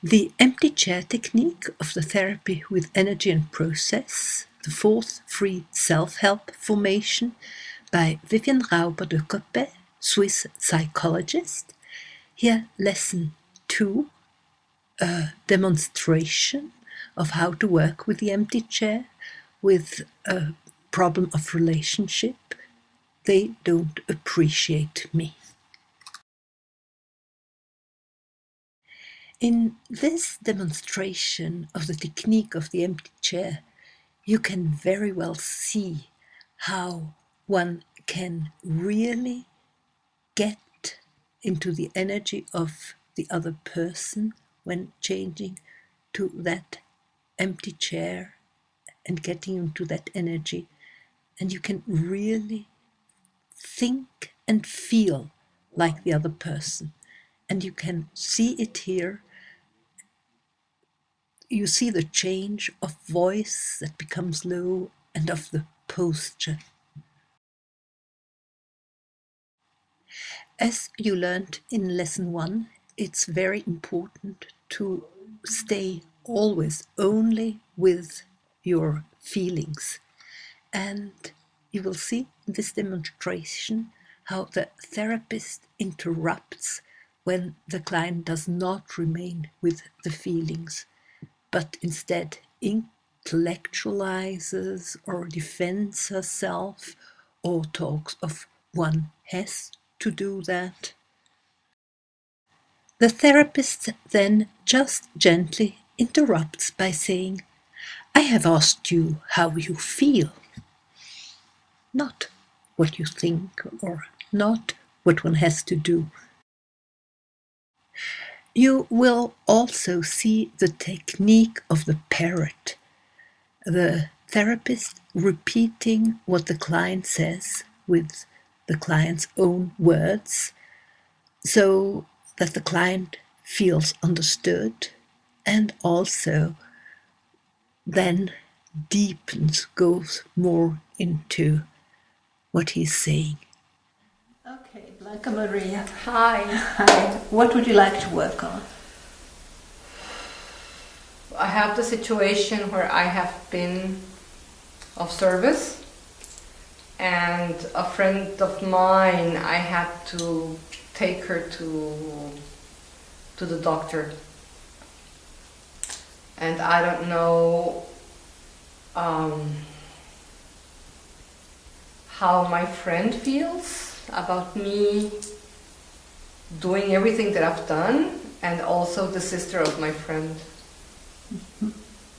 The empty chair technique of the therapy with energy and process, the fourth free self-help formation by Vivian Rauber de Coppet, Swiss psychologist. Here, lesson 2, a demonstration of how to work with the empty chair with a problem of relationship. They don't appreciate me. In this demonstration of the technique of the empty chair, you can very well see how one can really get into the energy of the other person when changing to that empty chair and getting into that energy. And you can really think and feel like the other person. And you can see it here. You see the change of voice that becomes low and of the posture. As you learned in lesson 1, it's very important to stay always only with your feelings. And you will see in this demonstration how the therapist interrupts when the client does not remain with the feelings, but instead intellectualizes or defends herself or talks of one has to do that. The therapist then just gently interrupts by saying, "I have asked you how you feel, not what you think or not what one has to do." You will also see the technique of the parrot, the therapist repeating what the client says with the client's own words so that the client feels understood and also then deepens, goes more into what he's saying. Okay, Blanca Maria. Hi. Hi. What would you like to work on? I have the situation where I have been of service, and a friend of mine, I had to take her to the doctor, and I don't know how my friend feels about me doing everything that I've done, and also the sister of my friend. Mm-hmm.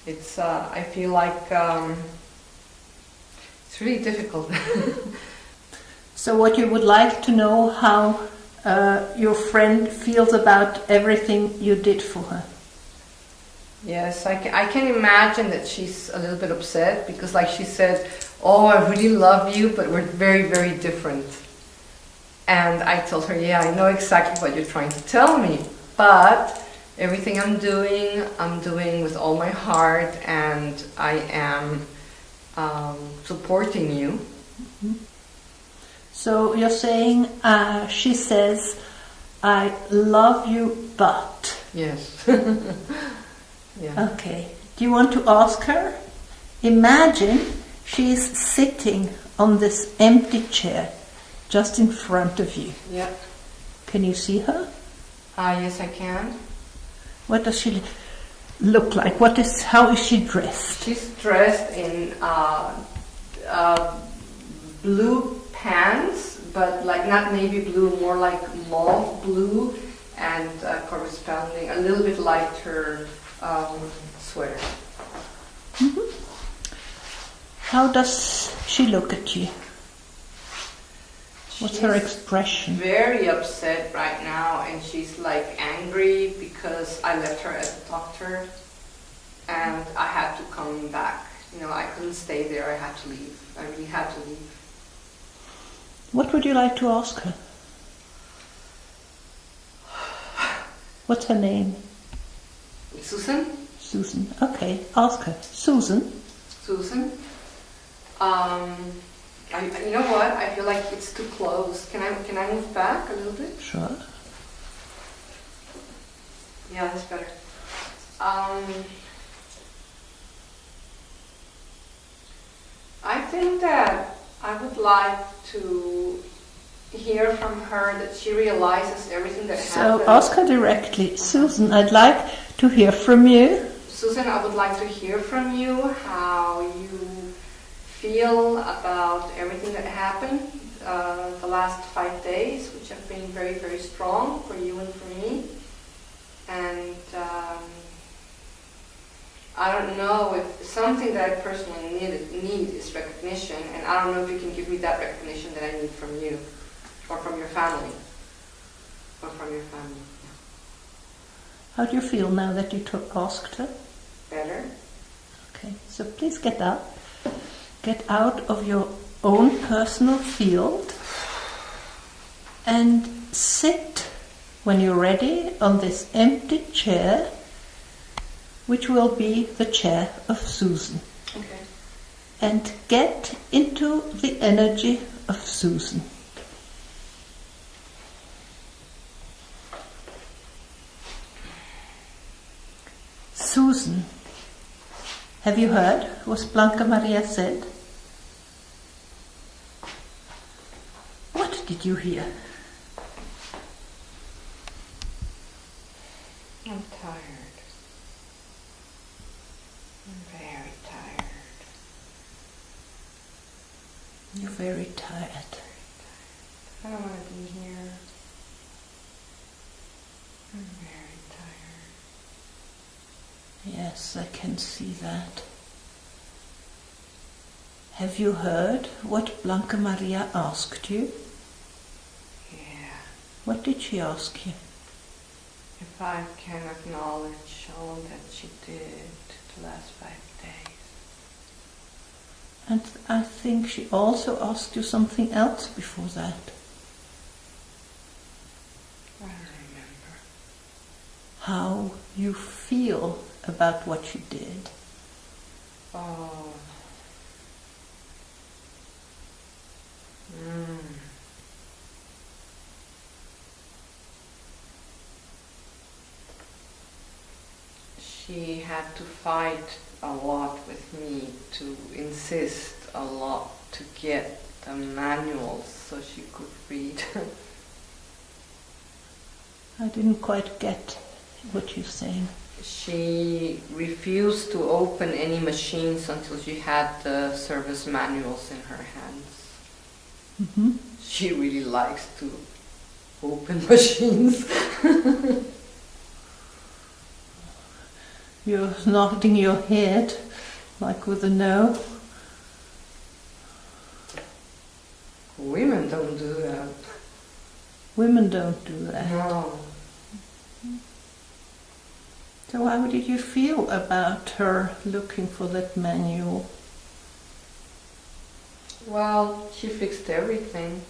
It's I feel like it's really difficult. So what you would like to know how your friend feels about everything you did for her? Yes, I can imagine that she's a little bit upset because, like she said, "Oh, I really love you, but we're very, very different." And I told her, "Yeah, I know exactly what you're trying to tell me, but everything I'm doing with all my heart, and I am supporting you." Mm-hmm. So you're saying, she says, "I love you, but..." Yes. Yeah. Okay. Do you want to ask her? Imagine she's sitting on this empty chair just in front of you. Yeah. Can you see her? Yes, I can. What does she look like? How is she dressed? She's dressed in blue pants, but like not navy blue, more like mauve blue, and corresponding a little bit lighter sweater. Mm-hmm. How does she look at you? What's her expression? Very upset right now, and she's like angry because I left her at the doctor and I had to come back. You know, I couldn't stay there, I had to leave. I really had to leave. What would you like to ask her? What's her name? Susan? Susan. Okay, ask her. Susan? Susan? You know what? I feel like it's too close. Can I move back a little bit? Sure. Yeah, that's better. I think that I would like to hear from her that she realizes everything that happened. So ask her directly. Susan, I'd like to hear from you. Susan, I would like to hear from you how you feel about everything that happened the last 5 days, which have been very, very strong for you and for me. And I don't know if something that I personally need is recognition, and I don't know if you can give me that recognition that I need from you, or from your family, or from your family. How do you feel now that you asked her? Better? Okay, so please get up. Get out of your own personal field and sit, when you're ready, on this empty chair, which will be the chair of Susan. Okay. And get into the energy of Susan. Susan, have you heard what Blanca Maria said? What did you hear? I'm tired. I'm very tired. You're very tired. I don't want to be here. I'm very tired. Yes, I can see that. Have you heard what Blanca Maria asked you? Yeah. What did she ask you? If I can acknowledge all that she did the last 5 days. And I think she also asked you something else before that. I don't remember. How you feel about what she did. Oh. She had to fight a lot with me to insist a lot to get the manuals so she could read. I didn't quite get what you're saying. She refused to open any machines until she had the service manuals in her hands. Mm-hmm. She really likes to open machines. You're nodding your head, like with a no. Women don't do that. Women don't do that. No. So how did you feel about her looking for that manual? Well, she fixed everything.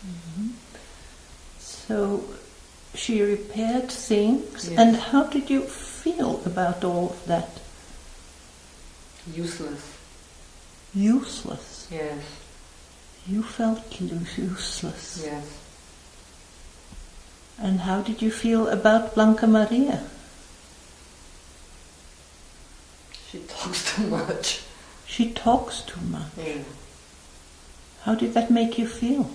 Mm-hmm. So she repaired things, Yes. And how did you feel about all of that? Useless. Useless. Yes. You felt useless. Yes. And how did you feel about Blanca Maria? She talks too much. She talks too much. Yeah. How did that make you feel?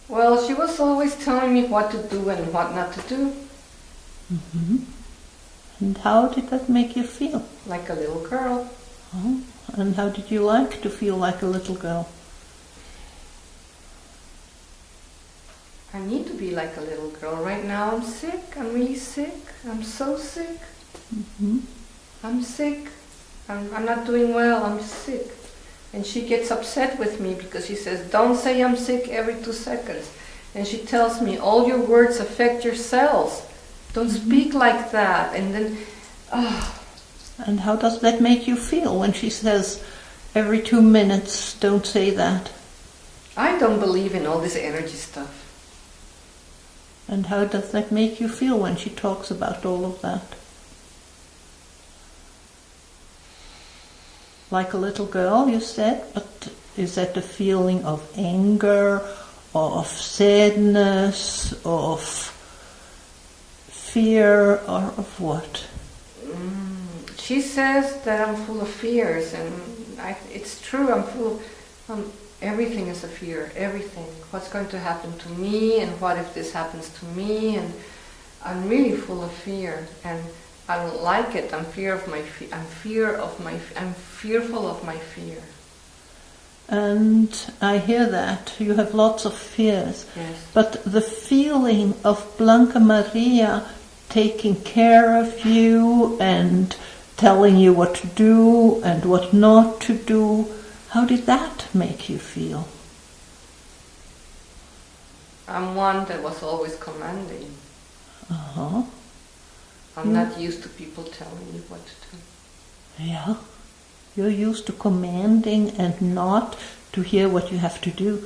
Well, she was always telling me what to do and what not to do. Mm-hmm. And how did that make you feel? Like a little girl. Oh, and how did you like to feel like a little girl? I need to be like a little girl. Right now I'm sick. I'm really sick. I'm so sick. Mm-hmm. I'm sick. I'm not doing well. I'm sick. And she gets upset with me because she says, don't say I'm sick every 2 seconds. And she tells me, all your words affect your cells. Don't speak like that. And then, And how does that make you feel when she says every 2 minutes, don't say that? I don't believe in all this energy stuff. And how does that make you feel when she talks about all of that? Like a little girl, you said, but is that a feeling of anger, or of sadness, or of fear or of what? She says that I'm full of fears, and it's true. I'm full of everything is a fear. Everything. What's going to happen to me, and what if this happens to me? And I'm really full of fear, and I don't like it. I'm fearful of my fear. And I hear that. You have lots of fears. Yes. But the feeling of Blanca Maria taking care of you and telling you what to do and what not to do, how did that make you feel? I'm one that was always commanding. Uh-huh. I'm not used to people telling me what to do. Yeah. You're used to commanding and not to hear what you have to do.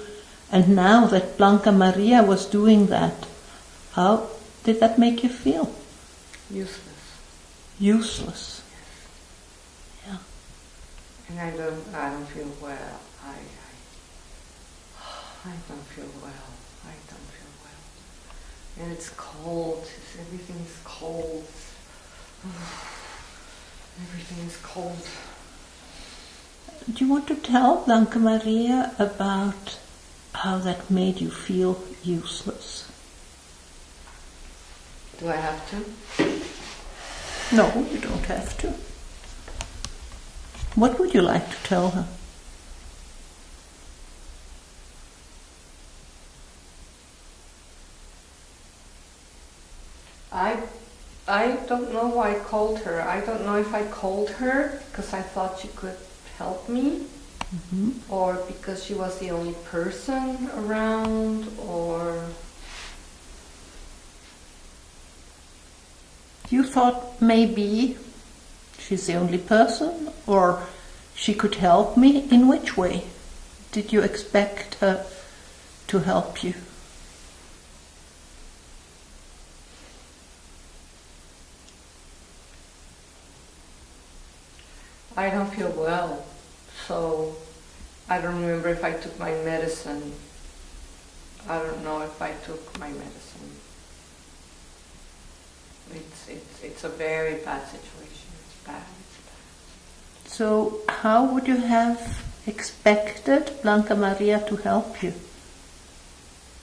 And now that Blanca Maria was doing that, how did that make you feel? Useless. Useless. Yeah. And I don't feel well. I don't feel well. I don't feel well. And it's cold. Everything's cold. Everything is cold. Do you want to tell Blanca Maria about how that made you feel useless? Do I have to? No, you don't have to. What would you like to tell her? I don't know why I called her. I don't know if I called her because I thought she could help me, or because she was the only person around, or... You thought maybe she's the only person, or she could help me? In which way did you expect her to help you? I don't feel well, so I don't remember if I took my medicine. I don't know if I took my medicine. It's a very bad situation. It's bad. So how would you have expected Blanca Maria to help you?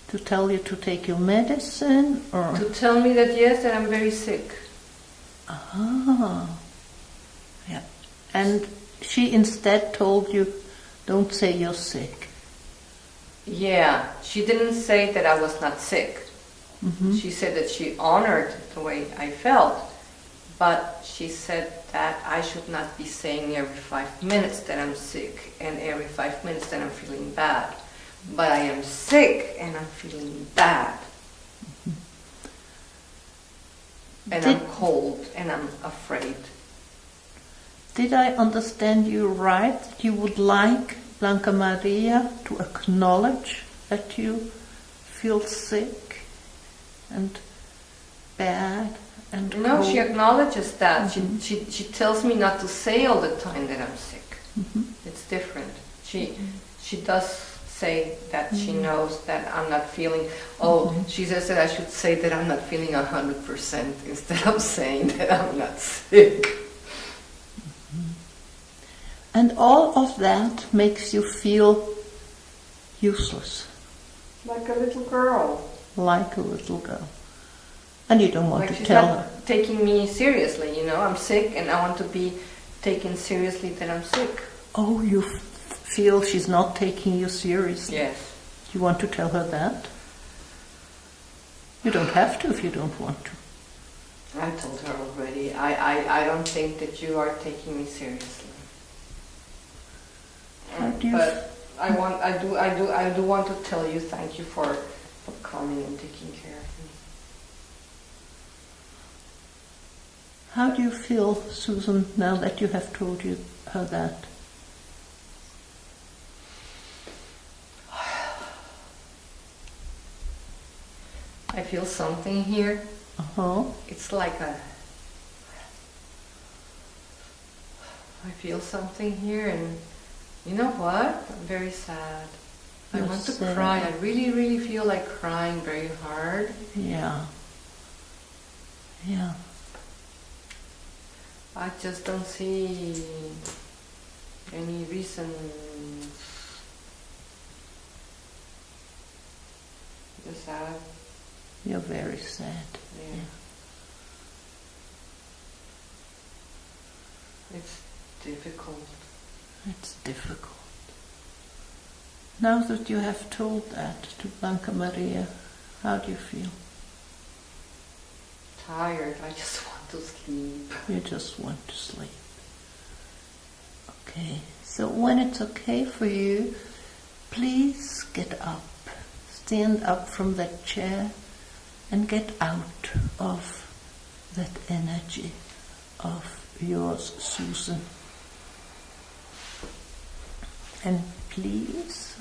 To tell you to take your medicine, or To tell me that yes, that I'm very sick. Ah, yeah. And she instead told you, don't say you're sick. Yeah, she didn't say that I was not sick. She said that she honored the way I felt, but she said that I should not be saying every 5 minutes that I'm sick and every 5 minutes that I'm feeling bad. But I am sick and I'm feeling bad. And I'm cold and I'm afraid. Did I understand you right? That you would like Blanca Maria to acknowledge that you feel sick and bad and No, cold? she acknowledges that. She tells me not to say all the time that I'm sick. It's different. She does say that she knows that I'm not feeling. She says that I should say that I'm not feeling 100% instead of saying that I'm not sick. And all of that makes you feel useless. Like a little girl. Like a little girl. And you don't want Like to she's tell not her. taking me seriously, I'm sick and I want to be taken seriously that I'm sick. Oh, you feel she's not taking you seriously? Yes. You want to tell her that? You don't have to if you don't want to. I told her already. I don't think that you are taking me seriously. How do you But I do want to tell you thank you for coming and taking care of me. How do you feel, Susan, now that you have told her that? I feel something here. It's like I feel something here, and you know what? I'm very sad. I want to cry. I really, really feel like crying very hard. Yeah. Yeah. I just don't see any reason. You're sad. You're very sad. Yeah. It's difficult. It's difficult. Now that you have told that to Blanca Maria, how do you feel? Tired. I just want to sleep. You just want to sleep. Okay. So when it's okay for you, please get up. Stand up from that chair and get out of that energy of yours, Susan. And please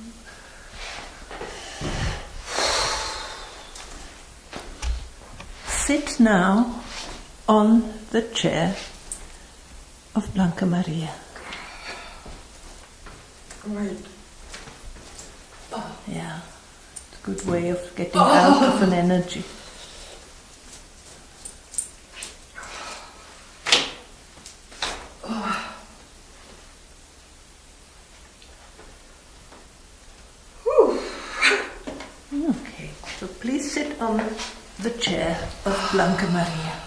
sit now on the chair of Blanca Maria. Great. Yeah, it's a good way of getting out of an energy. Okay, so please sit on the chair of Blanca Maria.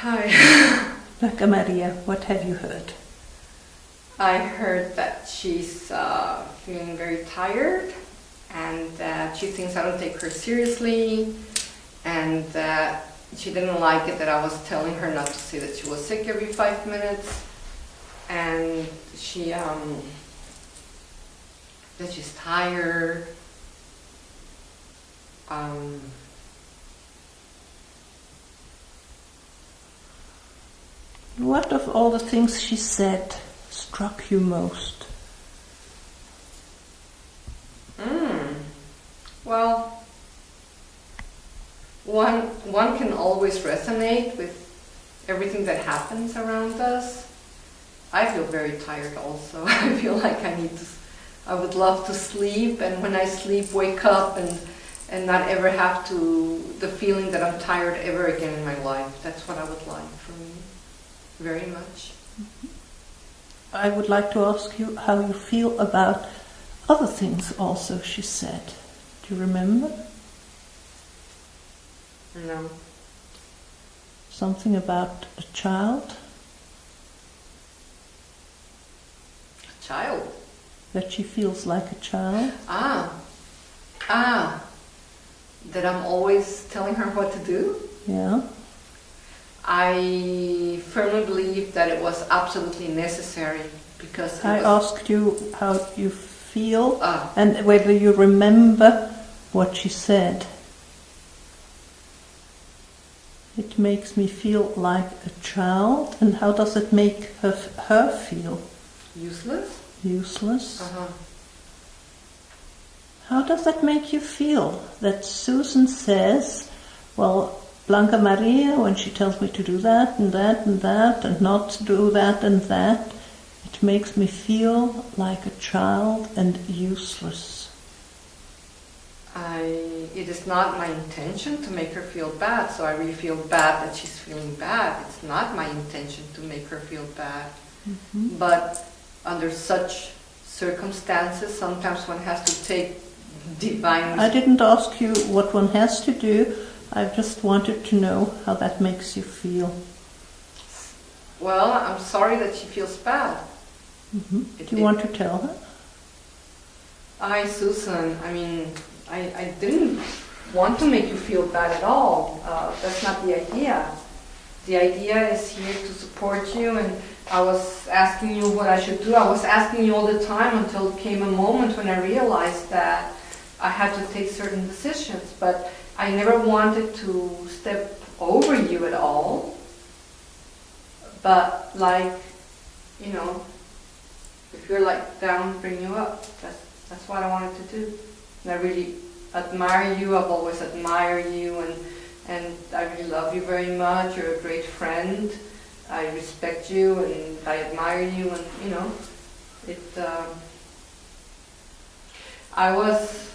Hi. Blanca Maria, what have you heard? I heard that she's feeling very tired and that she thinks I don't take her seriously and that she didn't like it that I was telling her not to say that she was sick every 5 minutes and she that she's tired. What of all the things she said struck you most? Well, one can always resonate with everything that happens around us. I feel very tired also. I feel like I would love to sleep, and when I sleep, wake up and not ever have the feeling that I'm tired ever again in my life. That's what I would like for me, very much. I would like to ask you how you feel about other things also she said. Do you remember? No. Something about a child? A child? That she feels like a child? That I'm always telling her what to do? Yeah. I firmly believe that it was absolutely necessary because I asked you how you feel Ah. and whether you remember what she said. It makes me feel like a child. And how does it make her feel? useless. Useless. Uh-huh. How does that make you feel? That Susan says, well, Blanca Maria, when she tells me to do that and that and that and not to do that and that, it makes me feel like a child and useless. It is not my intention to make her feel bad, so I really feel bad that she's feeling bad. It's not my intention to make her feel bad. Mm-hmm. But under such circumstances, sometimes one has to take divine... I didn't ask you what one has to do. I just wanted to know how that makes you feel. Well, I'm sorry that she feels bad. Mm-hmm. Do you want to tell her? Susan, I mean, I didn't want to make you feel bad at all. That's not the idea. The idea is here to support you, and I was asking you what I should do. I was asking you all the time until it came a moment when I realized that I had to take certain decisions, but I never wanted to step over you at all. But like, you know, if you're like down, bring you up. That's what I wanted to do. And I really admire you. I've always admired you, and I really love you very much. You're a great friend. I respect you and I admire you, and you know, I was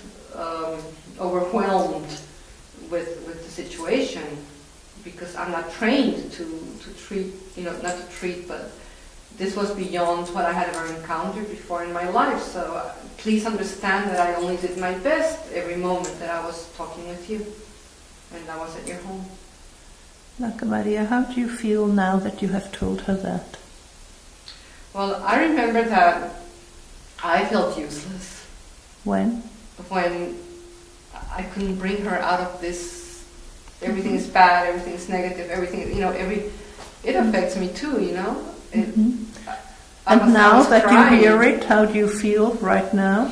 overwhelmed with the situation, because I'm not trained to treat, not to treat, but this was beyond what I had ever encountered before in my life. So please understand that I only did my best every moment that I was talking with you and I was at your home. Blanca Maria, how do you feel now that you have told her that? Well, I remember that I felt useless. When? When I couldn't bring her out of this, everything is bad, everything is negative, everything, it affects me too, And now that you hear it, how do you feel right now?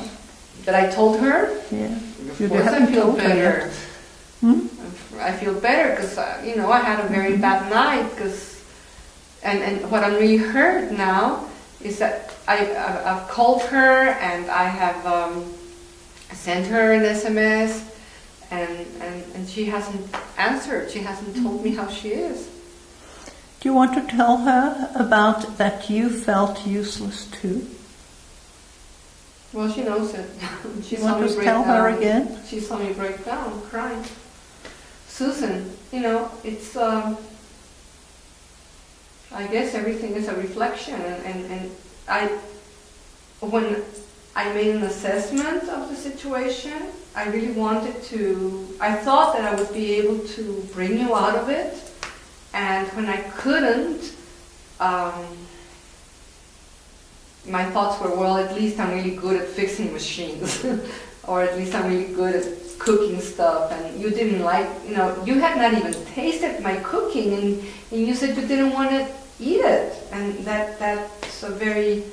That I told her? Yeah. Of course I feel better. I feel better because, I had a very bad night. And what I'm really hurt now is that I've called her and I have sent her an SMS and she hasn't answered. She hasn't told me how she is. Do you want to tell her about that you felt useless too? Well, she knows it. She saw me break down. Tell her again? She saw me break down, crying. Susan, it's, I guess everything is a reflection. And when I made an assessment of the situation, I really I thought that I would be able to bring you out of it. And when I couldn't, my thoughts were, well, at least I'm really good at fixing machines. Or at least I'm really good at cooking stuff. And you didn't like, you had not even tasted my cooking. And you said you didn't want to eat it. And that's a very...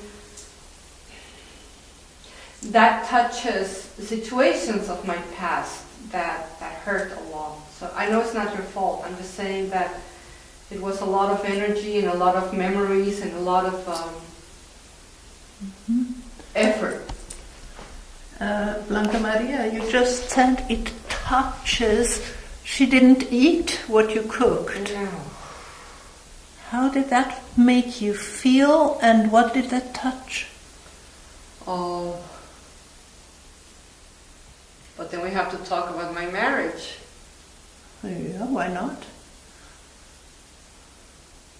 That touches the situations of my past that hurt a lot. So I know it's not your fault. I'm just saying that it was a lot of energy and a lot of memories and a lot of effort. Blanca Maria, you just said it touches. She didn't eat what you cooked. No. How did that make you feel and what did that touch? Oh. But then we have to talk about my marriage. Yeah, why not?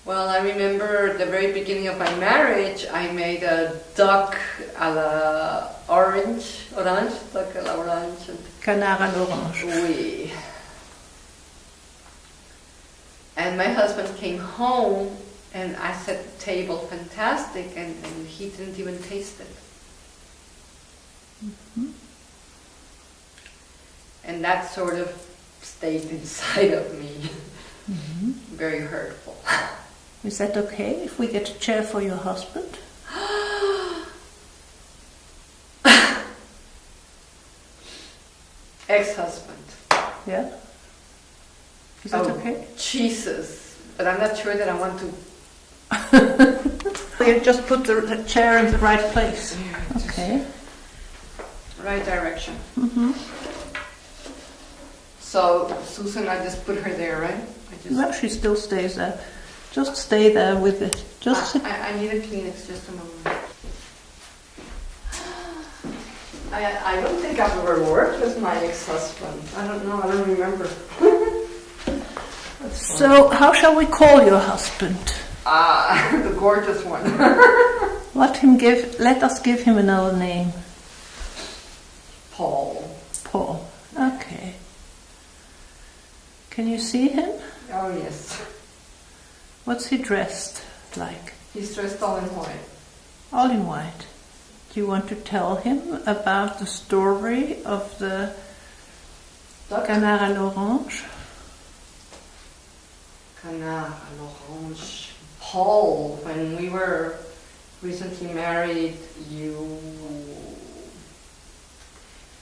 Well, I remember at the very beginning of my marriage, I made a duck à la orange, duck à la orange. Canard à l'orange. Oui. And my husband came home and I set the table fantastic and he didn't even taste it. And that sort of stayed inside of me. Very hurtful. Is that okay if we get a chair for your husband? Ex-husband. Yeah? Is that okay? Jesus. But I'm not sure that I want to... You just put the chair in the right place. Yeah, okay. Right direction. So, Susan, I just put her there, right? No, she still stays there. Just stay there with it. I need a Kleenex, just a moment. I don't think I've ever worked with my ex-husband. I don't know, I don't remember. So, how shall we call your husband? The gorgeous one. Let us give him another name. Paul. Paul. Okay. Can you see him? Oh, yes. What's he dressed like? He's dressed all in white. All in white. Do you want to tell him about the story of the Duck? Canard à l'orange? Canard à l'orange. Paul, when we were recently married,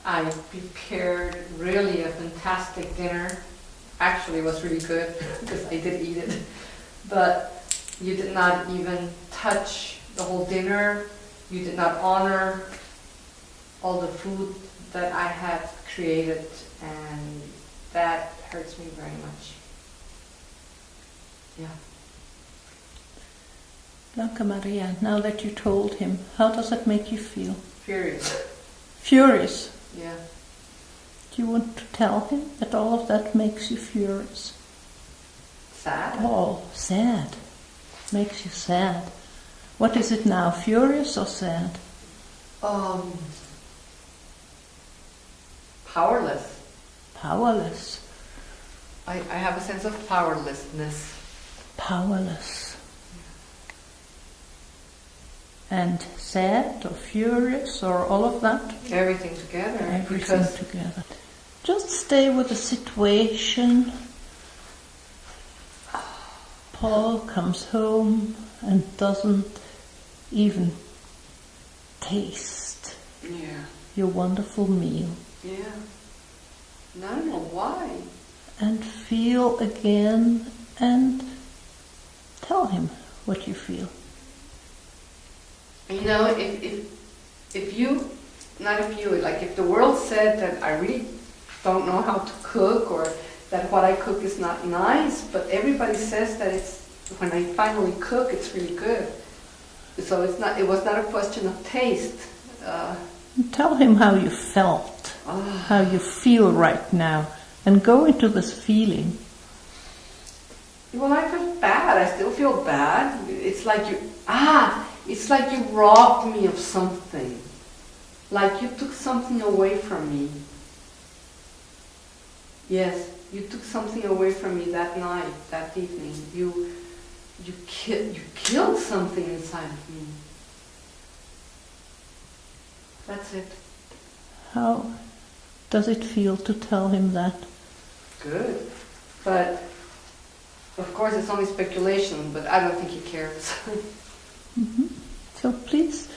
I prepared really a fantastic dinner. Actually, it was really good because I did eat it. But you did not even touch the whole dinner. You did not honor all the food that I had created, and that hurts me very much. Yeah. Blanca Maria, now that you told him, how does that make you feel? Furious. Furious? Yeah. Do you want to tell him that all of that makes you furious? Sad? Paul, sad. Makes you sad. What is it now, furious or sad? Powerless. Powerless. I have a sense of powerlessness. Powerless. And sad or furious or all of that? Everything together. Everything together. Just stay with the situation. Paul comes home and doesn't even taste your wonderful meal. Yeah. And I don't know why. And feel again and tell him what you feel. You know, if you, not if you, like if the world said that I really don't know how to cook or that what I cook is not nice, but everybody says that it's, when I finally cook, it's really good. So it was not a question of taste. Tell him how you felt, how you feel right now, and go into this feeling. Well, I feel bad. I still feel bad. It's like it's like you robbed me of something. Like you took something away from me. Yes, you took something away from me that night, that evening. You killed something inside of me. That's it. How does it feel to tell him that? Good. But, of course, it's only speculation, but I don't think he cares. Mm-hmm. So please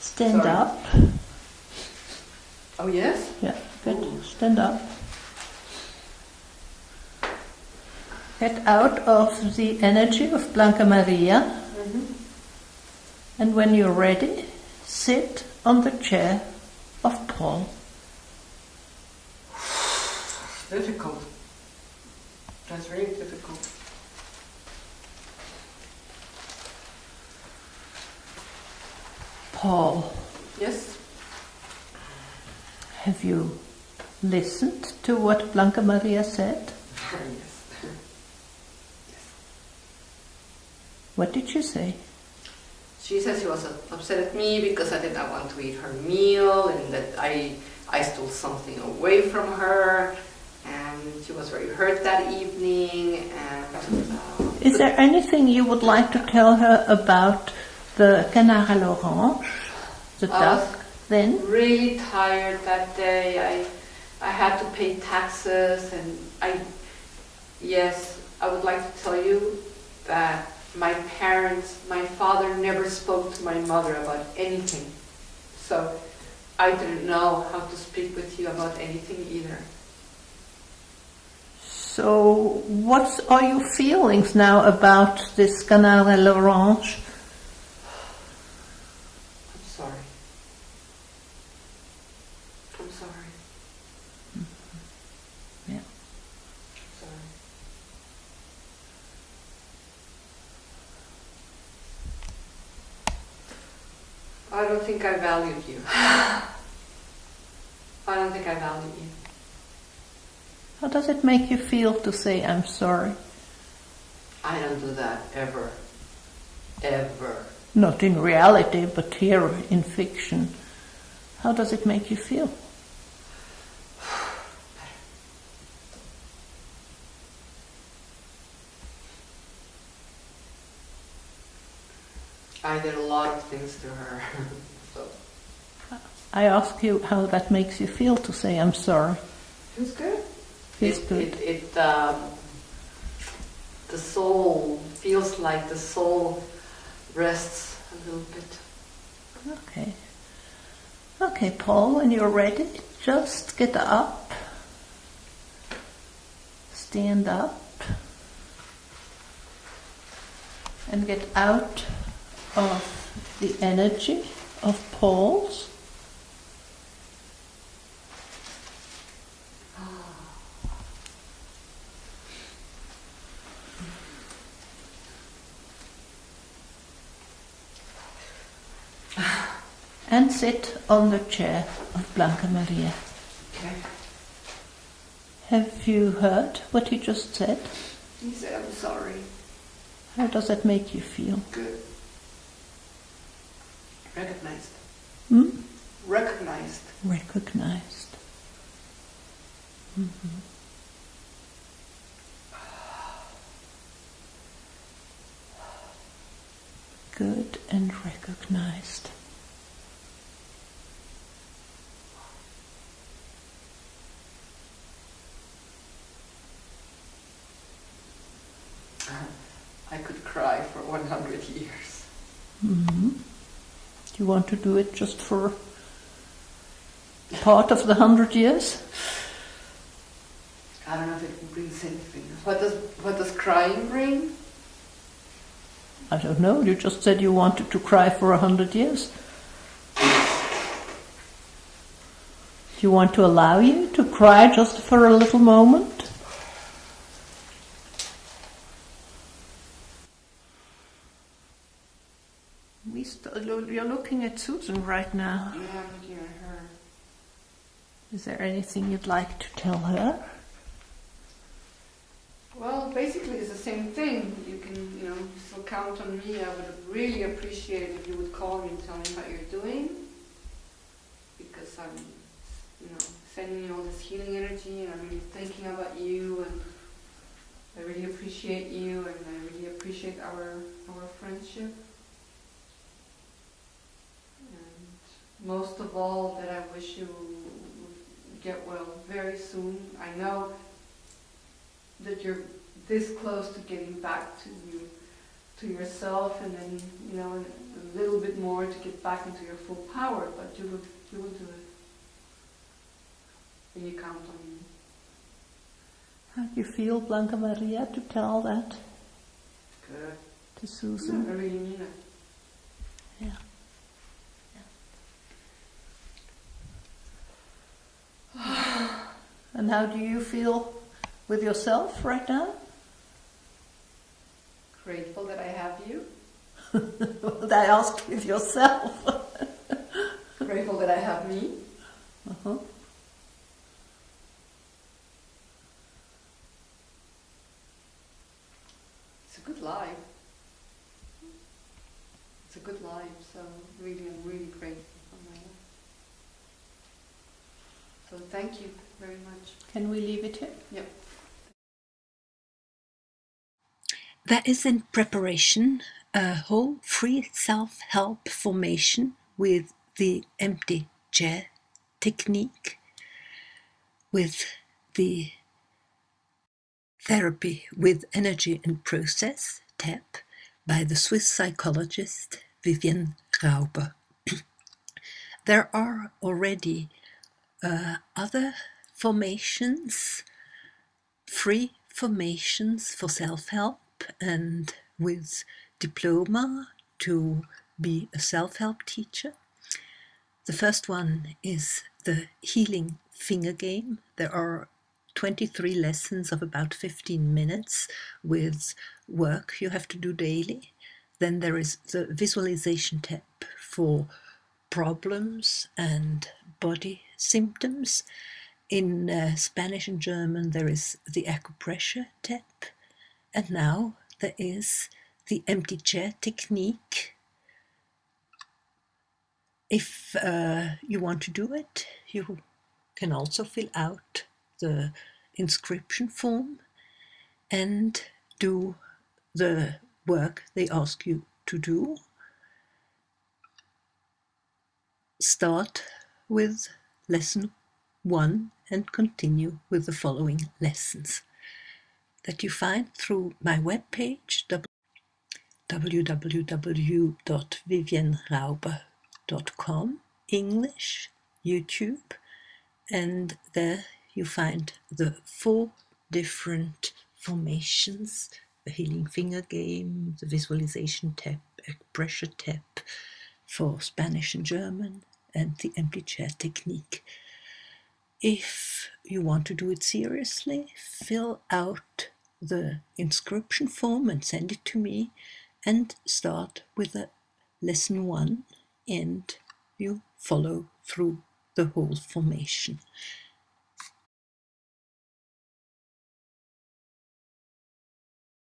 stand Sorry. up. Oh, yes? Yeah, good. Stand up. Get out of the energy of Blanca Maria. Mm-hmm. And when you're ready, sit on the chair of Paul. Difficult. That's very difficult. Paul, Yes? have you listened to what Blanca Maria said? Yes. What did she say? She says she was upset at me because I did not want to eat her meal and that I stole something away from her, and she was very hurt that evening. And Is there anything you would like to tell her about the canard à l'orange, the duck, then? Really tired that day. I had to pay taxes, and I would like to tell you that my father never spoke to my mother about anything. So I didn't know how to speak with you about anything either. So what are your feelings now about this canard à l'orange? I'm sorry. I'm sorry. Yeah. I'm sorry. I don't think I valued you. I don't think I valued you. How does it make you feel to say I'm sorry? I don't do that ever. Ever. Not in reality, but here in fiction. How does it make you feel? I did a lot of things to her. So I ask you how that makes you feel to say I'm sorry. it was good. Feels good. The soul feels like the soul rests a little bit. Okay. Okay, Paul, when you're ready, just get up. Stand up. And get out of the energy of Paul's. And sit on the chair of Blanca Maria. Okay. Have you heard what he just said? He said, I'm sorry. How does that make you feel? Good. Recognized. Hmm? Recognized. Recognized. Mm-hmm. Good and recognized. I could cry for 100 years. Mm-hmm. Do you want to do it just for part of the 100 years? I don't know if it brings anything. What does crying bring? I don't know. You just said you wanted to cry for 100 years. Do you want to allow you to cry just for a little moment? You're looking at Susan right now. Yeah, I'm looking at her. Is there anything you'd like to tell her? Well, basically it's the same thing. You can, still count on me. I would really appreciate it if you would call me and tell me how you're doing. Because I'm, sending you all this healing energy and I'm really thinking about you and I really appreciate you and I really appreciate our friendship. And most of all, that I wish you would get well very soon. I know that you're this close to getting back to yourself, and then a little bit more to get back into your full power. But you will do it. And you count on me. How do you feel, Blanca Maria, to tell that Good. to Susan? I really mean it. Yeah. And how do you feel with yourself right now? Grateful that I have you. I asked with yourself. Grateful that I have me. Uh-huh. It's a good life. It's a good life, so really, I'm really grateful for my life. So thank you very much. Can we leave it here? Yep. That is in preparation a whole free self-help formation with the empty chair technique, with the therapy with energy and process, TEP, by the Swiss psychologist Vivienne Rauber. There are already other formations, free formations for self-help and with diploma to be a self-help teacher. The first one is the healing finger game. There are 23 lessons of about 15 minutes with work you have to do daily. Then there is the visualization tap for problems and body symptoms. In Spanish and German there is the acupressure tap, and now there is the empty chair technique. If you want to do it, you can also fill out the inscription form and do the work they ask you to do. Start with lesson 1 and continue with the following lessons that you find through my webpage www.vivienrauber.com, English, YouTube, and there you find the 4 different formations: the healing finger game, the visualization tap, pressure tap for Spanish and German, and the empty chair technique. If you want to do it seriously, fill out the inscription form and send it to me, and start with a lesson 1 and you follow through the whole formation.